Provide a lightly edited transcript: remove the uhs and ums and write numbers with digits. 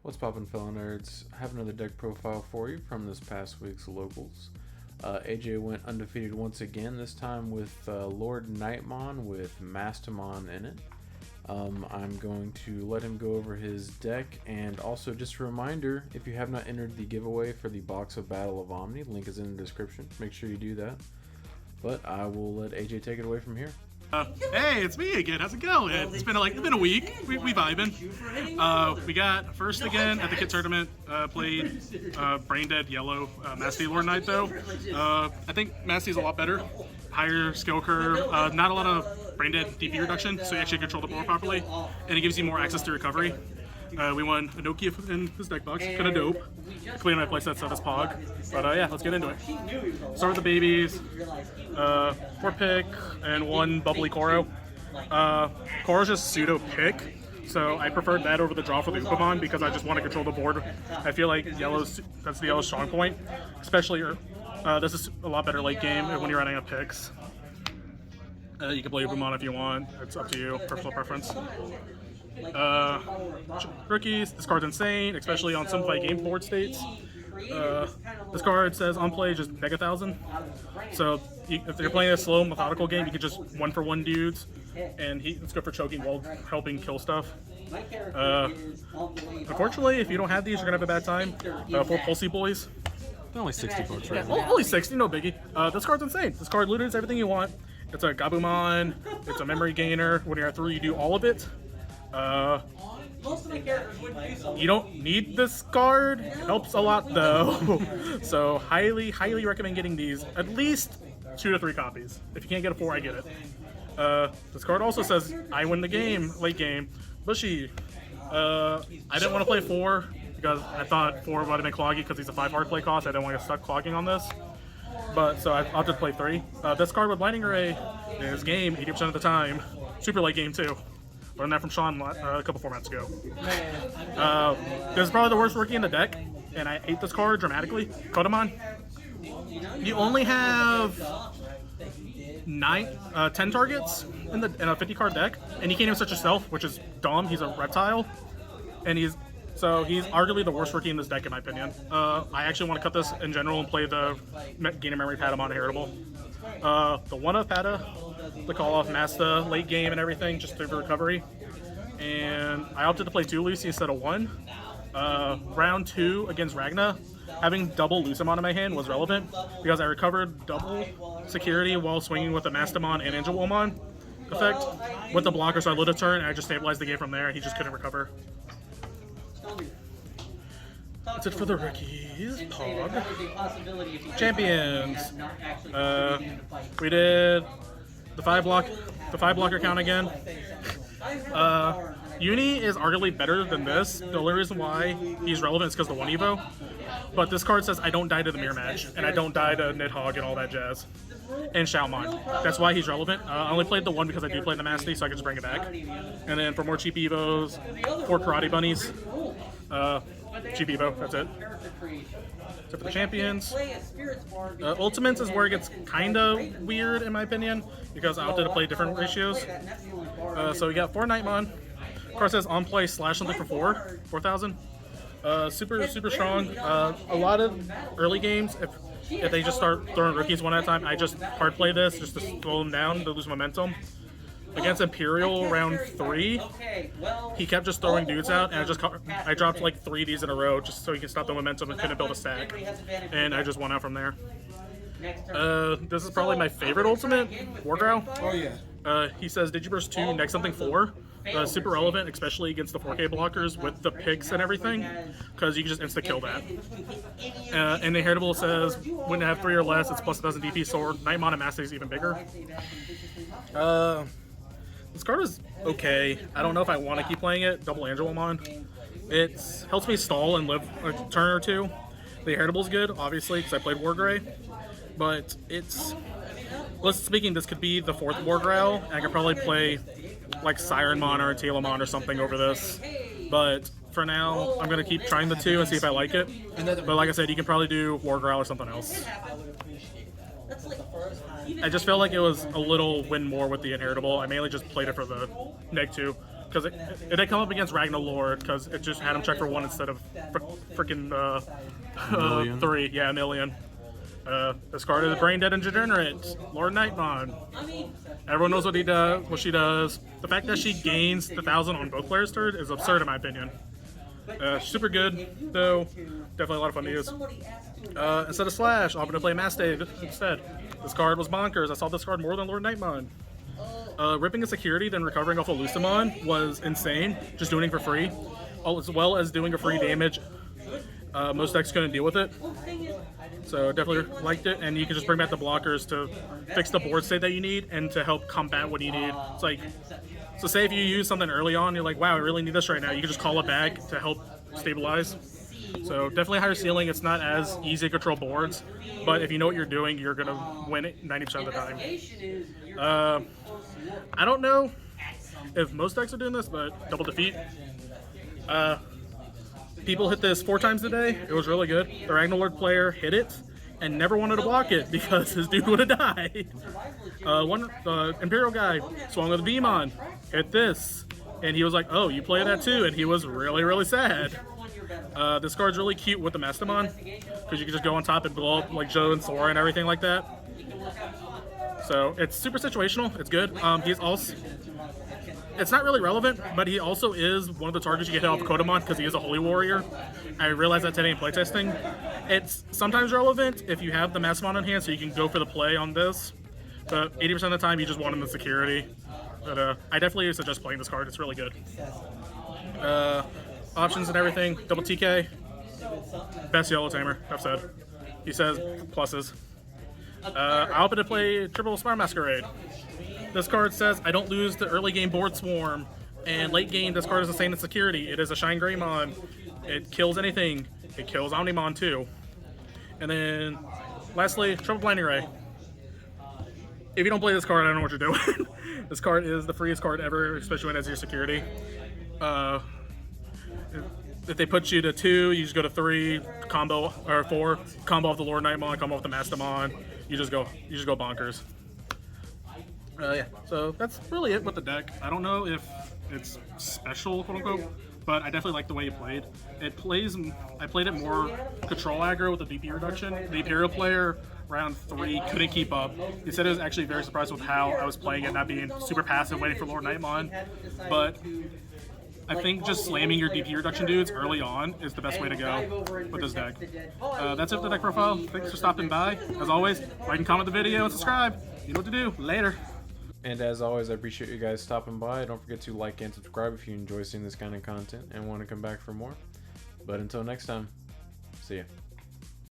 What's poppin', fellow nerds? I have another deck profile for you from this past week's locals. AJ went undefeated once again, this time with LordKnightmon with Mastemon in it. I'm going to let him go over his deck, and also just a reminder, if you have not entered the giveaway for the box of Battle of Omni, link is in the description. Make sure you do that. But I will let AJ take it away from here. Hey, it's me again. How's it going? It's been a week. We vibing. We got first again at the kit tournament. Played Brain Dead Yellow Masty Lord Knight though. I think Masty's a lot better. Higher skill curve. Not a lot of Brain Dead DP reduction, so you actually control the board properly, and it gives you more access to recovery. We won a Nokia in this deck box. Kinda dope. Clean my playsets of this Pog. But yeah, let's get into it. Start with the babies. 4 pick and 1 bubbly Koro. Koro's just pseudo pick, so I preferred that over the draw for the Digimon because I just want to control the board. I feel like that's the yellow strong point, especially this is a lot better late game when you're running up picks. You can play Digimon if you want. It's up to you. Personal preference. Rookies, this card's insane, especially on simplified game board states. This card says on play just beg 1,000. So if you're playing a slow methodical game, you can just 1-for-1 dudes, and let's go for choking while helping kill stuff. Unfortunately, if you don't have these, you're gonna have a bad time. 4 Pulsey Boys. They're only 60 bucks, right? Yeah, only 60, no biggie. This card's insane. This card literally is everything you want. It's a Gabumon, it's a memory gainer. When you're at 3, you do all of it. You don't need this card. It helps a lot though. So highly recommend getting these. At least 2 to 3 copies. If you can't get a 4, I get it. This card also says I win the game, late game. Bushy. I didn't want to play 4 because I thought 4 would have been cloggy because he's a 5 hard play cost. I didn't want to get stuck clogging on this. But so I opted to play 3. This card with Blinding Ray in his game 80% of the time. Super late game too. Learned that from Sean a couple formats ago. This is probably the worst rookie in the deck, and I hate this card dramatically. Kotamon. You only have 10 targets in a 50 card deck, and you can't even search yourself, which is dumb. He's a reptile, and he's arguably the worst rookie in this deck in my opinion. I actually want to cut this in general and play the Gain of Memory Patamon inheritable. The 1-of Pata, the call off Masta late game and everything, just through recovery. And I opted to play 2 Lucy instead of 1. Round 2 against Ragna, having double Lucemon in my hand was relevant because I recovered double security while swinging with the Mastemon and Angelwomon effect with the blocker, so I lit a turn and I just stabilized the game from there. He just couldn't recover. That's it for the rookies. Pog. Champions. We did the 5 blocker count again. Uni is arguably better than this. The only reason why he's relevant is because the 1 Evo. But this card says I don't die to the mirror match, and I don't die to Nidhogg and all that jazz. And Xiaomon. That's why he's relevant. I only played the 1 because I do play the Masty, so I can just bring it back. And then for more cheap Evos, 4 Karate Bunnies. Cheap Evo, that's it. So for the champions, Ultimates is where it gets kind of weird in my opinion because I opted to play different ratios. So we got 4 Knightmon. Of course, it says on play slash something for 4,000. Super strong. A lot of early games, if they just start throwing rookies one at a time, I just hard play this just to slow them down to lose momentum. Against Imperial round 3, he kept just throwing dudes out, and I dropped like 3 of these in a row just so he could stop the momentum and couldn't build a stack, and I just won out from there. This is probably my favorite ultimate, Wargrow. Oh yeah. He says Digiburst 2, next something 4. Super relevant, especially against the 4K blockers with the picks and everything, because you can just insta-kill that. And the Inheritable says, when you have 3 or less, it's plus 1,000 DP, so Knightmon and Master is even bigger. This card is okay. I don't know if I want to keep playing it. Double Angelwomon. It helps me stall and live a turn or 2. The Inheritable is good, obviously, because I played Wargray. But let's speaking, this could be the 4th Wargrowl, and I could probably play like Sirenmon or Tailmon or something over this. But for now, I'm going to keep trying the 2 and see if I like it. But like I said, you can probably do Wargrowl or something else. I just felt like it was a little win more with the Inheritable. I mainly just played it for the neg 2. because it did come up against Ragnar Lord because it just had him check for 1 instead of freaking million? 3. Yeah, a million. This card is brain dead and degenerate. LordKnightmon. Everyone knows what he does, what she does. The fact that she gains the 1,000 on both players' turn is absurd in my opinion. Super good though. Definitely a lot of fun to use. Instead of Slash, I'm gonna play Mastemon instead. This card was bonkers. I saw this card more than LordKnightmon. Ripping a security, then recovering off of Mastemon was insane. Just doing it for free, as well as doing a free damage. Most decks couldn't deal with it, so definitely liked it. And you can just bring back the blockers to fix the board state that you need and to help combat what you need. It's like, so say if you use something early on, you're like, wow, I really need this right now. You can just call it back to help stabilize. So definitely higher ceiling. It's not as easy to control boards, but if you know what you're doing, you're gonna win it 90% of the time. I don't know if most decks are doing this, but double defeat. People hit this 4 times today. It was really good. The Ragnar Lord player hit it and never wanted to block it because his dude would have died. One Imperial guy swung with a Digimon, hit this, and he was like, "Oh, you play that too?" And he was really, really sad. This card's really cute with the Mastemon because you can just go on top and blow up like Joe and Sora and everything like that. So it's super situational. It's good. He's also, it's not really relevant, but he also is one of the targets you get hit off Kodomon because he is a Holy Warrior. I realized that today in playtesting. It's sometimes relevant if you have the Mastemon on hand, so you can go for the play on this. But 80% of the time, you just want him in security. But I definitely suggest playing this card. It's really good. Options and everything. Double TK. Best yellow tamer, I've said. He says pluses. I open to play Triple Smart Masquerade. This card says I don't lose the early game board swarm, and late game this card is the same as security. It is a Shine Greymon. It kills anything. It kills Omnimon too. And then lastly, Triple Blinding Ray. If you don't play this card, I don't know what you're doing. This card is the freest card ever, especially when it has your security. If they put you to 2, you just go to 3, combo, or 4, combo off the LordKnightmon, combo off the Mastemon. You just go bonkers. Yeah, so that's really it with the deck. I don't know if it's special, quote unquote, but I definitely like the way it played. I played it more control aggro with the DP reduction. The Imperial player round 3 couldn't keep up. He said he was actually very surprised with how I was playing it, not being super passive, waiting for LordKnightmon. But I think just slamming your DP reduction dudes early on is the best way to go with this deck. That's it for the deck profile. Thanks for stopping by. As always, like and comment the video and subscribe. You know what to do. Later. And as always, I appreciate you guys stopping by. Don't forget to like and subscribe if you enjoy seeing this kind of content and want to come back for more. But until next time, see ya.